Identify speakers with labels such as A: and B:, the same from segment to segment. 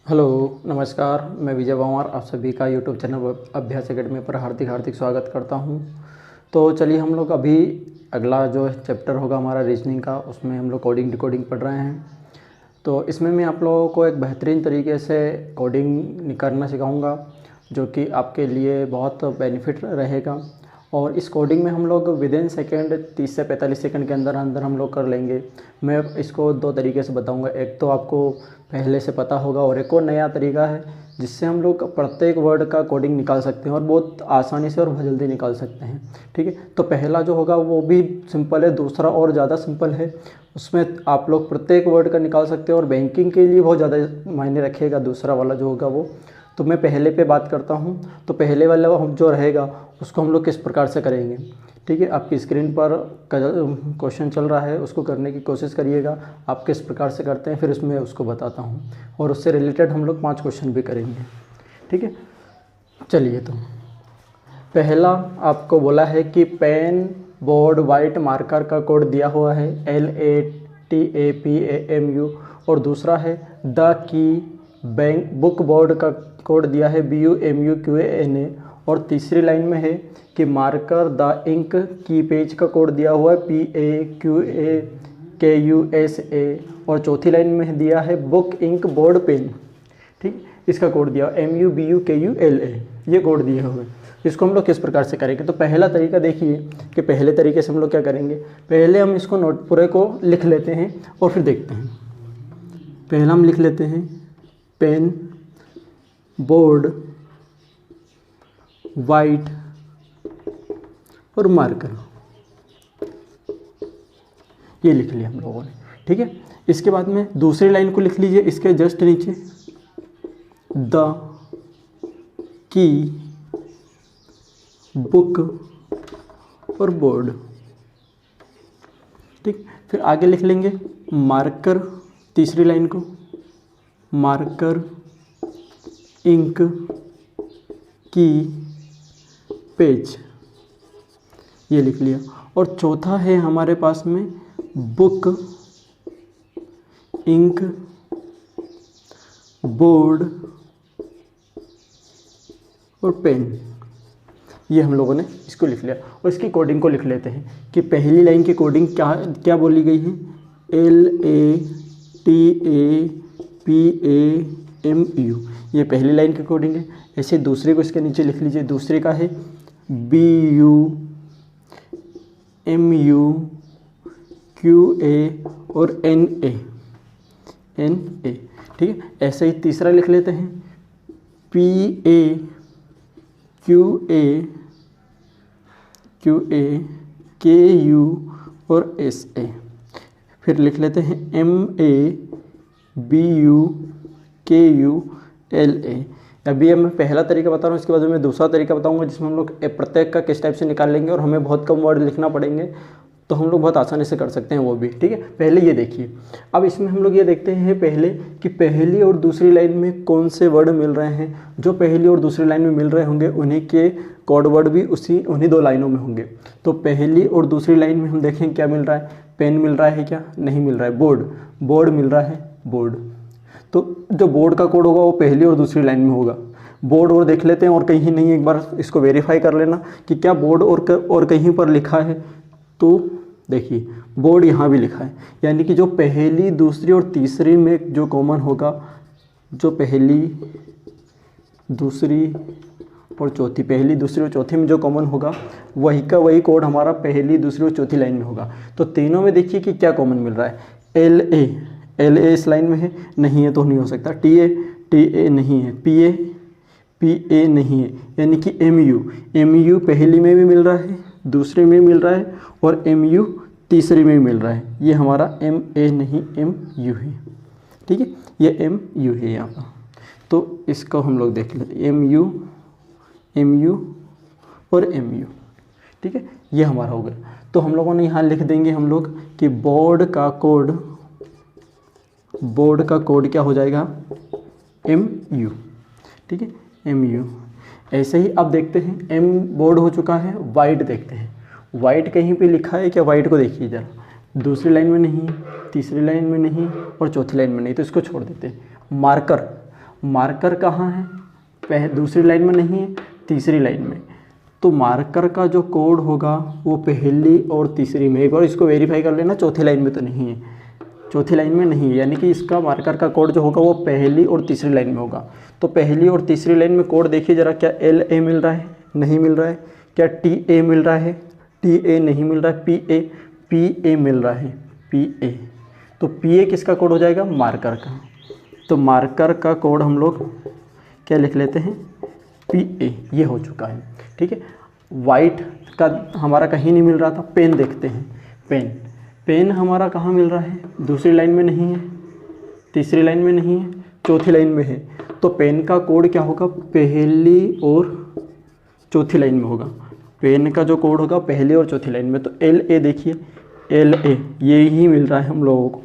A: Hello, नमस्कार। मैं विजय पंवार आप सभी का यूट्यूब चैनल अभ्यास एकेडमी पर हार्दिक हार्दिक स्वागत करता हूं। तो चलिए हम लोग अभी अगला जो चैप्टर होगा हमारा रीजनिंग का, उसमें हम लोग कोडिंग डिकोडिंग पढ़ रहे हैं। तो इसमें मैं आप लोगों को एक बेहतरीन तरीके से कोडिंग करना सिखाऊंगा, जो कि आपके लिए बहुत बेनिफिट रहेगा। और इस कोडिंग में हम लोग विद इन सेकेंड 30 से 45 सेकंड के अंदर अंदर हम लोग कर लेंगे। मैं इसको दो तरीके से बताऊंगा, एक तो आपको पहले से पता होगा और एक और नया तरीका है जिससे हम लोग प्रत्येक वर्ड का कोडिंग निकाल सकते हैं और बहुत आसानी से और बहुत जल्दी निकाल सकते हैं। ठीक है, तो पहला जो होगा वो भी सिंपल है, दूसरा और ज़्यादा सिंपल है। उसमें आप लोग प्रत्येक वर्ड का निकाल सकते हैं और बैंकिंग के लिए बहुत ज़्यादा मायने रखेगा दूसरा वाला जो होगा वो। तो मैं पहले पे बात करता हूँ। तो पहले वाला हम जो रहेगा उसको हम लोग किस प्रकार से करेंगे। ठीक है, आपकी स्क्रीन पर क्वेश्चन चल रहा है, उसको करने की कोशिश करिएगा। आप किस प्रकार से करते हैं फिर उसमें उसको बताता हूँ, और उससे रिलेटेड हम लोग 5 क्वेश्चन भी करेंगे। ठीक है, चलिए। तो पहला आपको बोला है कि पेन, बोर्ड, वाइट मार्कर का कोड दिया हुआ है LATAPAMU, और दूसरा है the key bank book board का कोड दिया है BUMUQANA, और तीसरी लाइन में है कि मार्कर द इंक की पेज का कोड दिया हुआ है PAQAKUSA, और चौथी लाइन में दिया है बुक इंक बोर्ड पेन। ठीक, इसका कोड दिया MUBUKULA, ये कोड दिए हुए। इसको हम लोग किस प्रकार से करेंगे। तो पहला तरीका देखिए कि पहले तरीके से हम लोग क्या करेंगे। पहले हम इसको नोट पूरे को लिख लेते हैं और फिर देखते हैं। पहला हम लिख लेते हैं पेन, बोर्ड, वाइट और मार्कर, ये लिख लिया हम लोगों ने। ठीक है, इसके बाद में दूसरी लाइन को लिख लीजिए, इसके जस्ट नीचे द की बुक और बोर्ड। ठीक, फिर आगे लिख लेंगे मार्कर, तीसरी लाइन को मार्कर, इंक की पेज, ये लिख लिया। और चौथा है हमारे पास में बुक, इंक, बोर्ड और पेन, ये हम लोगों ने इसको लिख लिया। और इसकी कोडिंग को लिख लेते हैं कि पहली लाइन की कोडिंग क्या क्या बोली गई है, LATAPAMU, ये पहली लाइन की कोडिंग है। ऐसे दूसरे को इसके नीचे लिख लीजिए, दूसरे का है BUMUQA और NA। ठीक है, ऐसे ही तीसरा लिख लेते हैं PAQAKU और SA। फिर लिख लेते हैं MABUKULA। अभी मैं पहला तरीका बता रहा हूँ, इसके बाद मैं दूसरा तरीका बताऊंगा जिसमें हम लोग प्रत्येक का किस टाइप से निकाल लेंगे और हमें बहुत कम वर्ड लिखना पड़ेंगे, तो हम लोग बहुत आसानी से कर सकते हैं वो भी। ठीक है, पहले ये देखिए। अब इसमें हम लोग ये देखते हैं पहले कि पहली और दूसरी लाइन में कौन से वर्ड मिल रहे हैं। जो पहली और दूसरी लाइन में मिल रहे होंगे उन्हीं के कोड वर्ड भी उन्हीं दो लाइनों में होंगे। तो पहली और दूसरी लाइन में हम देखें क्या मिल रहा है। पेन मिल रहा है, क्या नहीं मिल रहा है। बोर्ड मिल रहा है, बोर्ड। तो जो बोर्ड का कोड होगा वो पहली और दूसरी लाइन में होगा। बोर्ड और देख लेते हैं और कहीं नहीं, एक बार इसको वेरीफाई कर लेना कि क्या बोर्ड और कहीं पर लिखा है। तो देखिए बोर्ड यहाँ भी लिखा है, यानी कि जो पहली, दूसरी और तीसरी में जो कॉमन होगा, जो पहली, दूसरी और चौथी, पहली, दूसरी और चौथी में जो कॉमन होगा वही का वही कोड हमारा पहली, दूसरी और चौथी लाइन में होगा। तो तीनों में देखिए कि क्या कॉमन मिल रहा है। LA इस लाइन में है, नहीं है तो नहीं हो सकता। TA नहीं है, PA नहीं है, यानी कि MU पहली में भी मिल रहा है, दूसरे में मिल रहा है और MU तीसरे में भी मिल रहा है। ये हमारा MA नहीं, MU है। ठीक है, ये MU है यहाँ पर। तो इसको हम लोग देख लेते, MU और MU। ठीक है, ये हमारा हो गया। तो हम लोगों ने यहाँ लिख देंगे हम लोग कि बोर्ड का कोड क्या हो जाएगा, MU। ठीक है, MU। ऐसे ही अब देखते हैं, M बोर्ड हो चुका है। वाइट देखते हैं, वाइट कहीं पे लिखा है क्या, वाइट को देखिए जरा। दूसरी लाइन में नहीं, तीसरी लाइन में नहीं और चौथी लाइन में नहीं, तो इसको छोड़ देते हैं। मार्कर, मार्कर कहाँ है, दूसरी लाइन में नहीं है, तीसरी लाइन में। तो मार्कर का जो कोड होगा वो पहली और तीसरी में। एक बार इसको वेरीफाई कर लेना, चौथी लाइन में तो नहीं है, चौथी लाइन में नहीं है, यानी कि इसका मार्कर का कोड जो होगा वो पहली और तीसरी लाइन में होगा। तो पहली और तीसरी लाइन में कोड देखिए ज़रा, क्या LA मिल रहा है, नहीं मिल रहा है। क्या TA मिल रहा है, TA नहीं मिल रहा है। PA मिल रहा है, PA। तो PA किसका कोड हो जाएगा, मार्कर का। तो मार्कर का कोड हम लोग क्या लिख लेते हैं, PA। ये हो चुका है, ठीक है। वाइट का हमारा कहीं नहीं मिल रहा था। पेन देखते हैं, पेन हमारा कहाँ मिल रहा है, दूसरी लाइन में नहीं है, तीसरी लाइन में नहीं है, चौथी लाइन में है। तो पेन का कोड क्या होगा, पहली और चौथी लाइन में होगा। पेन का जो कोड होगा पहली और चौथी लाइन में। तो LA देखिए, LA ये ही मिल रहा है हम लोगों को,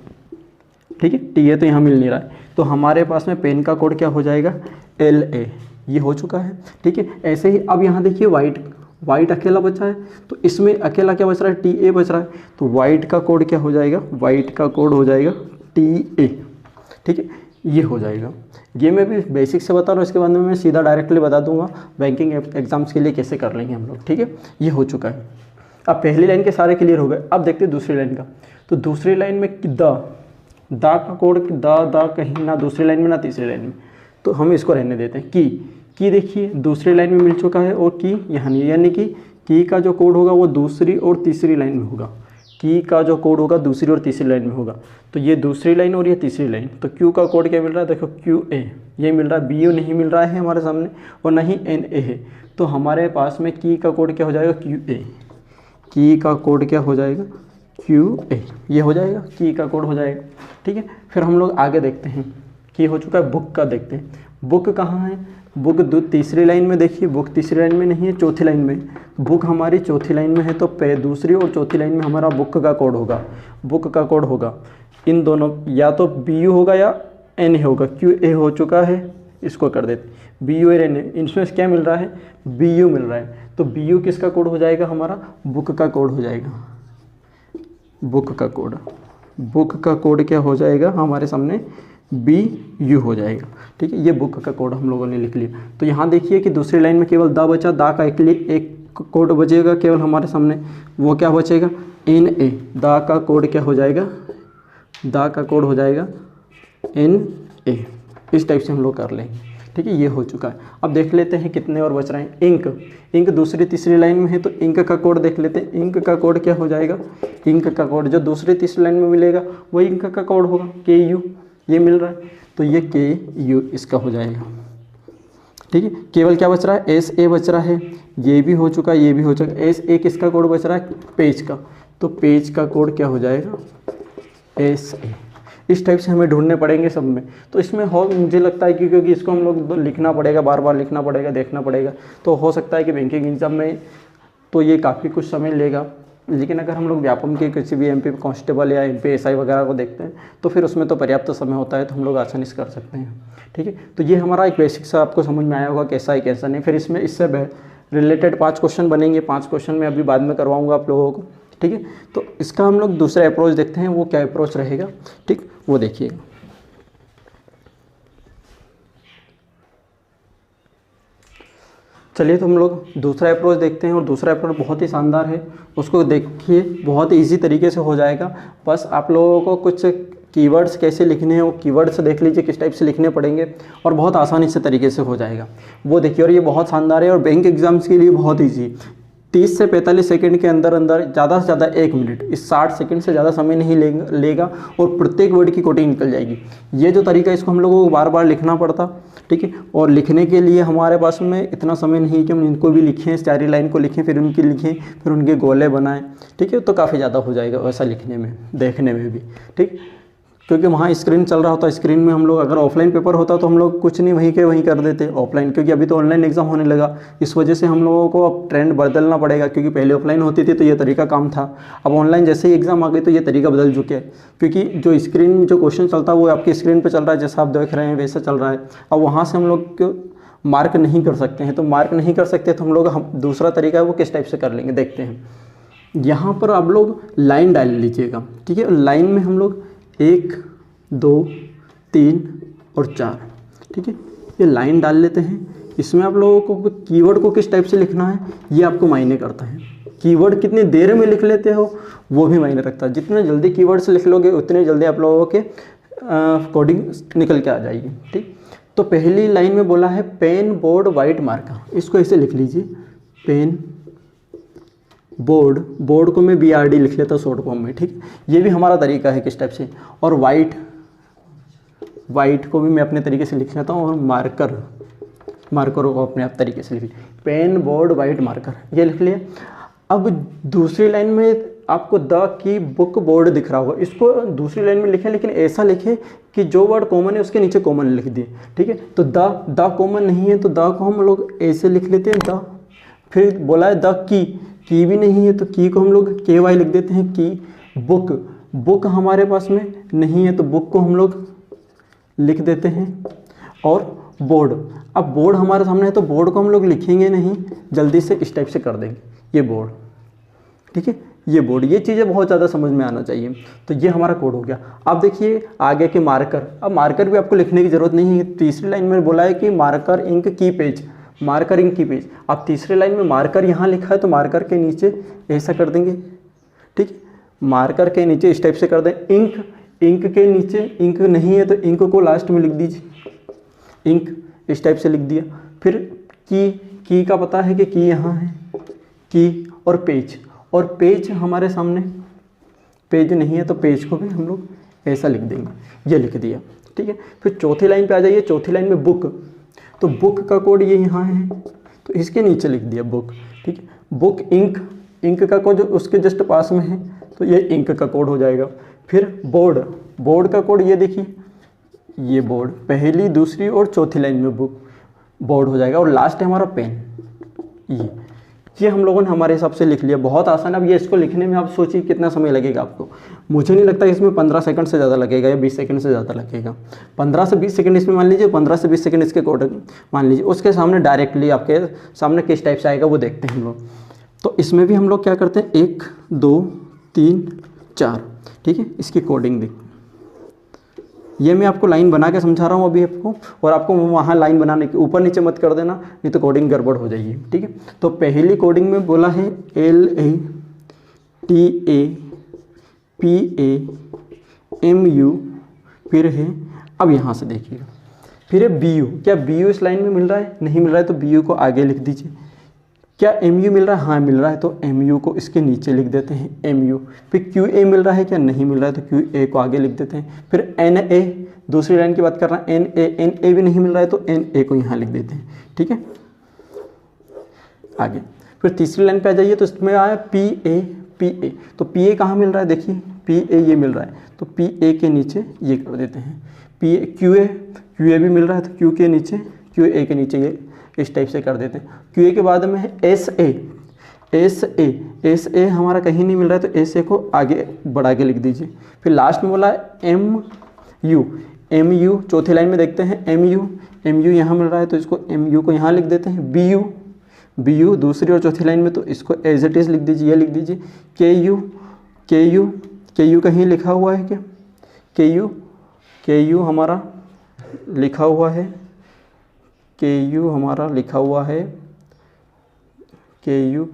A: ठीक है। TA तो यहाँ मिल नहीं रहा है। तो हमारे पास में पेन का कोड क्या हो जाएगा, LA। ये हो चुका है, ठीक है। ऐसे ही अब यहाँ देखिए वाइट अकेला बचा है, तो इसमें अकेला क्या बच रहा है, TA बच रहा है। तो वाइट का कोड क्या हो जाएगा, वाइट का कोड हो जाएगा TA, ठीक है। ये हो जाएगा। ये मैं भी बेसिक से बता रहा हूँ, इसके बाद में मैं सीधा डायरेक्टली बता दूंगा बैंकिंग एग्जाम्स के लिए कैसे कर लेंगे हम लोग, ठीक है। ये हो चुका है। अब पहली लाइन के सारे क्लियर हो गए। अब देखते हैं दूसरी लाइन का। तो दूसरी लाइन में दा का कोड दा कहीं ना दूसरी लाइन में ना तीसरी लाइन में, तो हम इसको रहने देते हैं। की देखिए दूसरी लाइन में मिल चुका है और की यहाँ नहीं, यानी कि की का जो कोड होगा वो दूसरी और तीसरी लाइन में होगा। की का जो कोड होगा दूसरी और तीसरी लाइन में होगा। तो ये दूसरी लाइन और ये तीसरी लाइन। तो क्यू का कोड क्या मिल रहा है, देखो QA ये मिल रहा है, BU नहीं मिल रहा है हमारे सामने, और नहीं NA है। तो हमारे पास में की का कोड क्या हो जाएगा, QA। की का कोड क्या हो जाएगा, QA। ये हो जाएगा, की का कोड हो जाएगा, ठीक है। फिर हम लोग आगे देखते हैं, की हो चुका है। बुक का देखते हैं, बुक कहाँ है, बुक तीसरी लाइन में देखिए, बुक तीसरी लाइन में नहीं है, चौथी लाइन में। बुक हमारी चौथी लाइन में है, तो दूसरी और चौथी लाइन में हमारा बुक का कोड होगा, बुक का कोड होगा। इन दोनों या तो BU होगा या NA होगा। QA हो चुका है, इसको कर देते, BU और NA। इनमें क्या मिल रहा है, BU मिल रहा है। तो BU किसका कोड हो जाएगा, हमारा बुक का कोड हो जाएगा। बुक का कोड क्या हो जाएगा हमारे सामने, BU हो जाएगा, ठीक है। ये बुक का कोड हम लोगों ने लिख लिया। तो यहाँ देखिए कि दूसरी लाइन में केवल दा बचा, दा का एक कोड बचेगा केवल हमारे सामने, वो क्या बचेगा, NA। दा का कोड क्या हो जाएगा, दा का कोड हो जाएगा NA। इस टाइप से हम लोग कर लेंगे, ठीक है। ये हो चुका है। अब देख लेते हैं कितने और बच रहे हैं। इंक दूसरी तीसरी लाइन में है, तो इंक का कोड देख लेते हैं। इंक का कोड क्या हो जाएगा, इंक का कोड जो दूसरी तीसरी लाइन में मिलेगा वही इंक का कोड होगा, KU। ये मिल रहा है, तो ये KU इसका हो जाएगा, ठीक है। केवल क्या बच रहा है, SA बच रहा है। ये भी हो चुका है, ये भी हो चुका है। SA किसका कोड बच रहा है, पेज का। तो पेज का कोड क्या हो जाएगा, SA। इस टाइप से हमें ढूंढने पड़ेंगे सब में। तो इसमें मुझे लगता है कि क्योंकि इसको हम लोग लिखना पड़ेगा, बार बार लिखना पड़ेगा, देखना पड़ेगा, तो हो सकता है कि बैंकिंग एग्जाम में तो ये काफ़ी कुछ समय लेगा। लेकिन अगर हम लोग व्यापम के किसी भी MP कांस्टेबल या MP SI वगैरह को देखते हैं तो फिर उसमें तो पर्याप्त समय होता है, तो हम लोग आसानी से कर सकते हैं, ठीक है। तो ये हमारा एक बेसिक सा आपको समझ में आया होगा कैसा है कैसा नहीं। फिर इसमें इससे रिलेटेड 5 क्वेश्चन बनेंगे। 5 क्वेश्चन मैं अभी बाद में करवाऊँगा आप लोगों को, ठीक है। तो इसका हम लोग दूसरा अप्रोच देखते हैं, वो क्या अप्रोच रहेगा, ठीक, वो देखिएगा। चलिए तो हम लोग दूसरा अप्रोच देखते हैं, और दूसरा अप्रोच बहुत ही शानदार है। उसको देखिए, बहुत ही ईजी तरीके से हो जाएगा। बस आप लोगों को कुछ कीवर्ड्स कैसे लिखने हैं वो कीवर्ड्स देख लीजिए, किस टाइप से लिखने पड़ेंगे, और बहुत आसानी से तरीके से हो जाएगा, वो देखिए। और ये बहुत शानदार है और बैंक एग्जाम्स के लिए बहुत ईजी। 30 से 45 सेकंड के अंदर ज़्यादा से ज़्यादा 1 मिनट, इस 60 सेकंड से ज़्यादा समय नहीं लेगा और प्रत्येक वर्ड की कोटिंग निकल जाएगी। ये जो तरीका है इसको हम लोगों को बार बार लिखना पड़ता, ठीक है। और लिखने के लिए हमारे पास में इतना समय नहीं कि हम इनको भी लिखें, सारी लाइन को लिखें, फिर उनकी लिखें, फिर उनके गोले बनाएं, ठीक है। तो काफ़ी ज़्यादा हो जाएगा वैसा लिखने में, देखने में भी, ठीक। क्योंकि वहाँ स्क्रीन चल रहा होता है, स्क्रीन में हम लोग, अगर ऑफलाइन पेपर होता तो हम लोग कुछ नहीं वहीं के वहीं कर देते ऑफलाइन, क्योंकि अभी तो ऑनलाइन एग्जाम होने लगा। इस वजह से हम लोगों को अब ट्रेंड बदलना पड़ेगा, क्योंकि पहले ऑफलाइन होती थी तो ये तरीका काम था। अब ऑनलाइन जैसे ही एग्जाम आ गई तो ये तरीका बदल चुके हैं, क्योंकि जो स्क्रीन जो क्वेश्चन चलता है वो आपकी स्क्रीन पर चल रहा है, जैसा आप देख रहे हैं वैसा चल रहा है। अब वहाँ से हम लोग मार्क नहीं कर सकते हैं, तो मार्क नहीं कर सकते तो हम दूसरा तरीका है वो किस टाइप से कर लेंगे, देखते हैं। यहाँ पर आप लोग लाइन डाल लीजिएगा, ठीक है। लाइन में हम लोग 1 2 3 और 4 ठीक है। ये लाइन डाल लेते हैं। इसमें आप लोगों को कीवर्ड को किस टाइप से लिखना है ये आपको मायने करता है। कीवर्ड कितनी देर में लिख लेते हो वो भी मायने रखता है। जितने जल्दी कीवर्ड से लिख लोगे उतने जल्दी आप लोगों के कोडिंग निकल के आ जाएगी। ठीक, तो पहली लाइन में बोला है पेन बोर्ड वाइट मार्कर, इसको ऐसे लिख लीजिए पेन बोर्ड, बोर्ड को मैं BRD लिख लेता हूँ शॉर्ट फॉर्म में। ठीक, ये भी हमारा तरीका है किस टाइप से। और वाइट, वाइट को भी मैं अपने तरीके से लिख लेता हूँ। और मार्कर, मार्करों को अपने आप तरीके से लिख लिया, पेन बोर्ड वाइट मार्कर, ये लिख लिया। अब दूसरी लाइन में आपको द की बुक बोर्ड दिख रहा होगा, इसको दूसरी लाइन में लिखें, लेकिन ऐसा लिखें कि जो वर्ड कॉमन है उसके नीचे कॉमन लिख दिए। ठीक है, तो द कॉमन नहीं है तो द को हम लोग ऐसे लिख लेते हैं द। फिर बोला है द की भी नहीं है तो की को हम लोग KY लिख देते हैं की। बुक, बुक हमारे पास में नहीं है तो बुक को हम लोग लिख देते हैं। और बोर्ड, अब बोर्ड हमारे सामने है तो बोर्ड को हम लोग लिखेंगे नहीं, जल्दी से इस टाइप से कर देंगे ये बोर्ड। ठीक है, ये बोर्ड, ये चीज़ें बहुत ज़्यादा समझ में आना चाहिए। तो ये हमारा कोड हो गया। अब देखिए आगे के मार्कर, अब मार्कर भी आपको लिखने की ज़रूरत नहीं है। तीसरी लाइन में बोला है कि मार्कर इंक की पेज, मार्कर इंक की पेज। अब तीसरी लाइन में मार्कर यहाँ लिखा है तो मार्कर के नीचे ऐसा कर देंगे। ठीक, मार्कर के नीचे इस टाइप से कर दें। इंक, इंक के नीचे इंक नहीं है तो इंक को लास्ट में लिख दीजिए, इंक इस टाइप से लिख दिया। फिर की का पता है कि की यहाँ है, की। और पेज, और पेज हमारे सामने पेज नहीं है तो पेज को भी हम लोग ऐसा लिख देंगे, ये लिख दिया। ठीक है, फिर चौथी लाइन पे आ जाइए। चौथी लाइन में बुक, तो बुक का कोड ये यहाँ है तो इसके नीचे लिख दिया बुक। ठीक है, बुक इंक, इंक का कोड उसके जस्ट पास में है तो ये इंक का कोड हो जाएगा। फिर बोर्ड, बोर्ड का कोड ये देखिए, ये बोर्ड, पहली दूसरी और चौथी लाइन में बुक, बोर्ड हो जाएगा। और लास्ट है हमारा पेन, ये हम लोगों ने हमारे हिसाब से लिख लिया। बहुत आसान। अब ये इसको लिखने में आप सोचिए कितना समय लगेगा आपको। मुझे नहीं लगता इसमें 15 सेकंड से ज़्यादा लगेगा या 20 सेकंड से ज़्यादा लगेगा। 15 से 20 सेकंड इसमें मान लीजिए, 15 से 20 सेकंड इसके कोड मान लीजिए। उसके सामने डायरेक्टली आपके सामने किस टाइप से आएगा वो देखते हैं हम लोग। तो इसमें भी हम लोग क्या करते हैं, 1 2 3 4। ठीक है, इसकी कोडिंग देख, ये मैं आपको लाइन बना के समझा रहा हूँ अभी आपको, और आपको वहाँ लाइन बनाने की ऊपर नीचे मत कर देना, नहीं तो कोडिंग गड़बड़ हो जाएगी। ठीक है, तो पहली कोडिंग में बोला है LATAPAMU, फिर है, अब यहाँ से देखिएगा, फिर है BU। क्या BU इस लाइन में मिल रहा है? नहीं मिल रहा है तो BU को आगे लिख दीजिए। क्या MU मिल रहा है? हाँ मिल रहा है तो MU को इसके नीचे लिख देते हैं MU। फिर QA मिल रहा है? क्या नहीं मिल रहा है तो QA को आगे लिख देते हैं। फिर NA, दूसरी लाइन की बात कर रहा है, NA भी नहीं मिल रहा है तो NA को यहाँ लिख देते हैं। ठीक है, आगे फिर तीसरी लाइन पे आ जाइए तो इसमें आया PA। तो PA कहाँ मिल रहा है? देखिए PA ये मिल रहा है तो PA के नीचे ये कर देते हैं। QA भी मिल रहा है तो QA के नीचे ये इस टाइप से कर देते हैं। QA के बाद में है SA हमारा कहीं नहीं मिल रहा है तो SA को आगे बढ़ा के लिख दीजिए। फिर लास्ट में बोला है MU, चौथी लाइन में देखते हैं MU यहाँ मिल रहा है तो इसको MU को यहाँ लिख देते हैं। BU दूसरी और चौथी लाइन में तो इसको एज इट इज़ लिख दीजिए, ये लिख दीजिए। KU कहीं लिखा हुआ है क्या? KU हमारा लिखा हुआ है, KU हमारा लिखा हुआ है, KU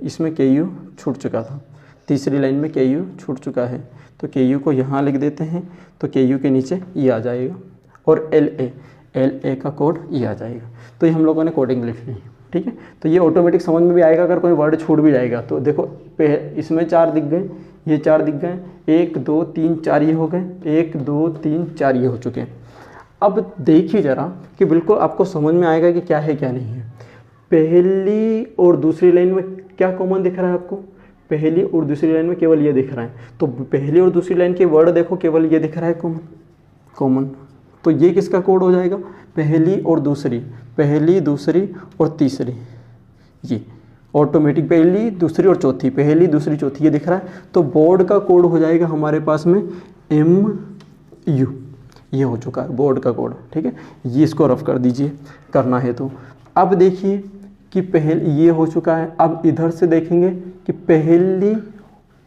A: इसमें KU छूट चुका था, तीसरी लाइन में KU छूट चुका है तो KU को यहाँ लिख देते हैं तो KU के नीचे ये आ जाएगा। और LA का कोड ये आ जाएगा। तो ये हम लोगों ने कोडिंग लिख ली। ठीक है, तो ये ऑटोमेटिक समझ में भी आएगा। अगर कोई वर्ड छूट भी जाएगा तो देखो इसमें 4 दिख गए, ये 4 दिख गए, 1 2 3 4 ये हो गए, 1 2 3 4 ये हो चुके हैं। अब देखिए ज़रा कि बिल्कुल आपको समझ में आएगा कि क्या है क्या नहीं है। पहली और दूसरी लाइन में क्या कॉमन दिख रहा है आपको? पहली और दूसरी लाइन में केवल ये दिख रहा है। तो पहली और दूसरी लाइन के वर्ड देखो, केवल ये दिख रहा है कॉमन। तो ये किसका कोड हो जाएगा? पहली दूसरी और तीसरी, ये ऑटोमेटिक पहली दूसरी और चौथी, पहली दूसरी चौथी ये दिख रहा है। तो बोर्ड का कोड हो जाएगा हमारे पास में MU, ये हो चुका है बोर्ड का कोड। ठीक है, ये इसको रफ कर दीजिए करना है तो। अब देखिए कि ये हो चुका है। अब इधर से देखेंगे कि पहली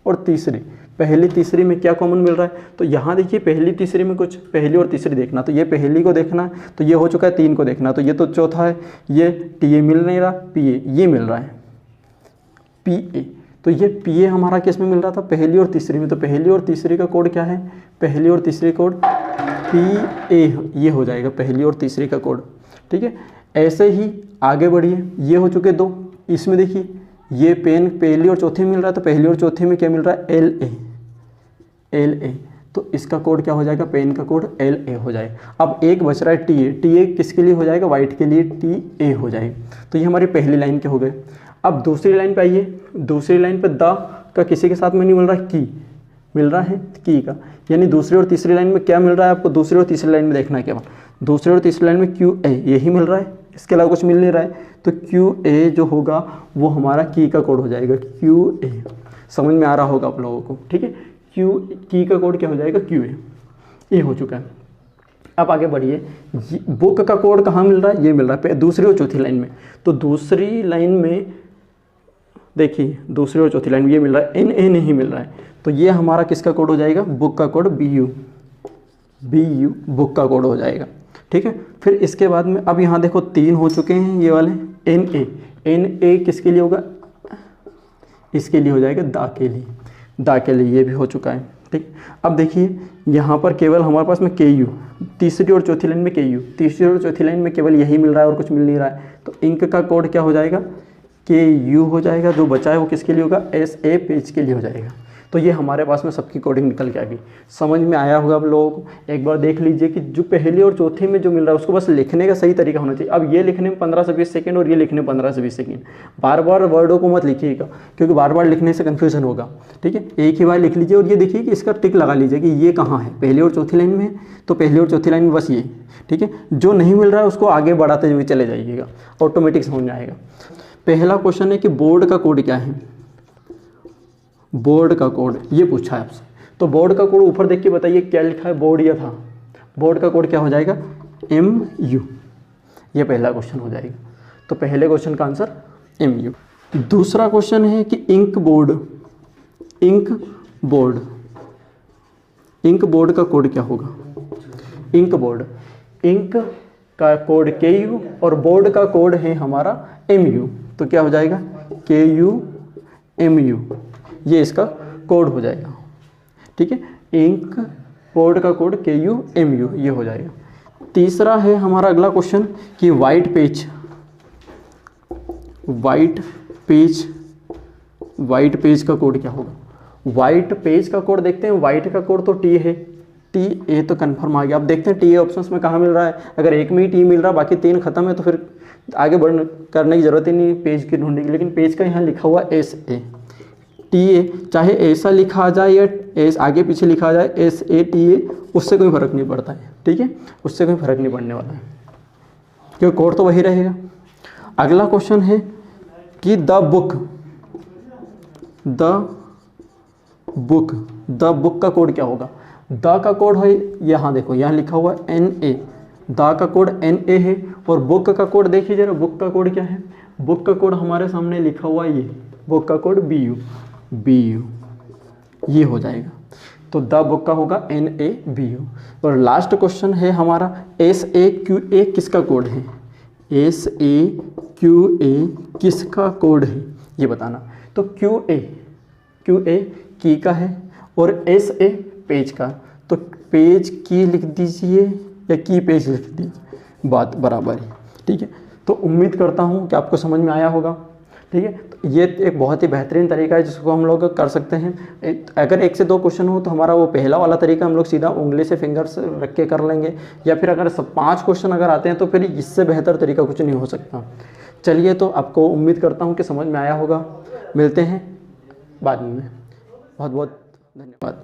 A: और तीसरी, पहली तीसरी में क्या कॉमन मिल रहा है, तो यहाँ देखिए पहली तीसरी में कुछ, पहली और तीसरी देखना, तो ये पहली को देखना है, तो ये हो चुका है 3 को देखना, तो ये तो चौथा है, ये TA मिल नहीं रहा, PA ये मिल रहा है PA, तो ये PA हमारा किस में मिल रहा था, पहली और तीसरी में, तो पहली और तीसरी का कोड क्या है, पहली और तीसरी कोड PA ये हो जाएगा पहली और तीसरी का कोड। ठीक है, ऐसे ही आगे बढ़िए, ये हो चुके 2, इसमें देखिए ये पेन पहली और चौथी में मिल रहा है, तो पहली और चौथी में क्या मिल रहा है, LA, तो इसका कोड क्या हो जाएगा, पेन का कोड LA हो जाएगा। अब एक बच रहा है TA किसके लिए हो जाएगा, वाइट के लिए TA हो जाएगा। तो ये हमारी पहली लाइन के हो गए। अब दूसरी लाइन पे आइए, दूसरी लाइन पे द का किसी के साथ में नहीं मिल रहा है, की मिल रहा है, की का, यानी दूसरी और तीसरी लाइन में क्या मिल रहा है आपको, दूसरी और तीसरी लाइन में देखना है केवल, दूसरी और तीसरी लाइन में QA यही मिल रहा है, इसके अलावा कुछ मिल नहीं रहा है, तो QA जो होगा वो हमारा की का कोड हो जाएगा, QA। समझ में आ रहा होगा आप लोगों को, ठीक है, की का कोड क्या हो जाएगा, QA, ये हो चुका है। अब आगे बढ़िए, बुक का कोड कहाँ मिल रहा है, ये मिल रहा है दूसरी और चौथी लाइन में, तो दूसरी लाइन में देखिए दूसरी और चौथी लाइन में ये मिल रहा है, NA नहीं मिल रहा है, तो ये हमारा किसका कोड हो जाएगा, बुक का कोड BU बुक का कोड हो जाएगा। ठीक है, फिर इसके बाद में अब यहाँ देखो 3 हो चुके हैं ये वाले, NA किसके लिए होगा, इसके लिए हो जाएगा दा के लिए, ये भी हो चुका है। ठीक, अब देखिए यहाँ पर केवल हमारे पास में KU, तीसरी और चौथी लाइन में KU, तीसरी और चौथी लाइन में केवल यही मिल रहा है और कुछ मिल नहीं रहा है, तो इंक का कोड क्या हो जाएगा, KU हो जाएगा, जो बचा है वो किसके लिए होगा, SA पेज के लिए हो जाएगा। तो ये हमारे पास में सबकी कोडिंग निकल के आ गई। समझ में आया होगा आप लोगों को। एक बार देख लीजिए कि जो पहली और चौथी में जो मिल रहा है उसको बस लिखने का सही तरीका होना चाहिए। अब ये लिखने में 15 से 20 सेकंड और ये लिखने में 15 से 20 सेकंड, बार बार वर्डों को मत लिखिएगा क्योंकि बार बार लिखने से कन्फ्यूजन होगा। ठीक है, एक ही बार लिख लीजिए और ये देखिए कि इसका टिक लगा लीजिए कि ये कहाँ है, पहली और चौथी लाइन में है तो पहली और चौथी लाइन में बस ये। ठीक है, जो नहीं मिल रहा है उसको आगे बढ़ाते हुए चले जाइएगा, ऑटोमेटिक समझ में आएगा। पहला क्वेश्चन है कि बोर्ड का कोड क्या है, बोर्ड का कोड ये पूछा है आपसे, तो बोर्ड का कोड ऊपर देख के बताइए क्या लिखा है, बोर्ड ये था, बोर्ड का कोड क्या हो जाएगा, MU, ये पहला क्वेश्चन हो जाएगा। तो पहले क्वेश्चन का आंसर MU। दूसरा क्वेश्चन है कि इंक बोर्ड, इंक बोर्ड का कोड क्या होगा, इंक बोर्ड, इंक का कोड KU और बोर्ड का कोड है हमारा MU, तो क्या हो जाएगा KU MU, ये इसका कोड हो जाएगा। ठीक है, इंक बोर्ड का कोड KU MU ये हो जाएगा। तीसरा है हमारा अगला क्वेश्चन कि वाइट पेज का कोड क्या होगा। वाइट पेज का कोड देखते हैं, वाइट का कोड तो T है, TA तो कन्फर्म आ गया। अब देखते हैं TA ऑप्शंस में कहाँ मिल रहा है, अगर एक में ही T मिल रहा है बाकी 3 खत्म है तो फिर आगे करने की जरूरत ही नहीं पेज की ढूंढने की। लेकिन पेज का यहाँ लिखा हुआ SA, TA चाहे ऐसा लिखा जाए या आगे पीछे लिखा जाए SATA, उससे कोई फर्क नहीं पड़ता है। ठीक है, उससे कोई फर्क नहीं पड़ने वाला है क्योंकि कोड तो वही रहेगा। अगला क्वेश्चन है कि द बुक का कोड क्या होगा। द का कोड है यहाँ देखो, यहाँ लिखा हुआ NA, द का कोड NA है और बुक का कोड देखिए जरा, बुक का कोड क्या है, बुक का कोड हमारे सामने लिखा हुआ ये, बुक का कोड BU ये हो जाएगा। तो द बुक का होगा NABU। और लास्ट क्वेश्चन है हमारा SAQA किसका कोड है, SAQA किसका कोड है ये बताना। तो QA की का है और SA पेज का, तो पेज की लिख दीजिए या की पेज लिख दीजिए, बात बराबर है। ठीक है, तो उम्मीद करता हूँ कि आपको समझ में आया होगा। ठीक है, तो ये एक बहुत ही बेहतरीन तरीका है जिसको हम लोग कर सकते हैं। अगर 1 से 2 क्वेश्चन हो तो हमारा वो पहला वाला तरीका हम लोग सीधा उंगली से फिंगर्स रख के कर लेंगे, या फिर अगर 5 क्वेश्चन अगर आते हैं तो फिर इससे बेहतर तरीका कुछ नहीं हो सकता। चलिए, तो आपको उम्मीद करता हूँ कि समझ में आया होगा। मिलते हैं बाद में, बहुत बहुत धन्यवाद।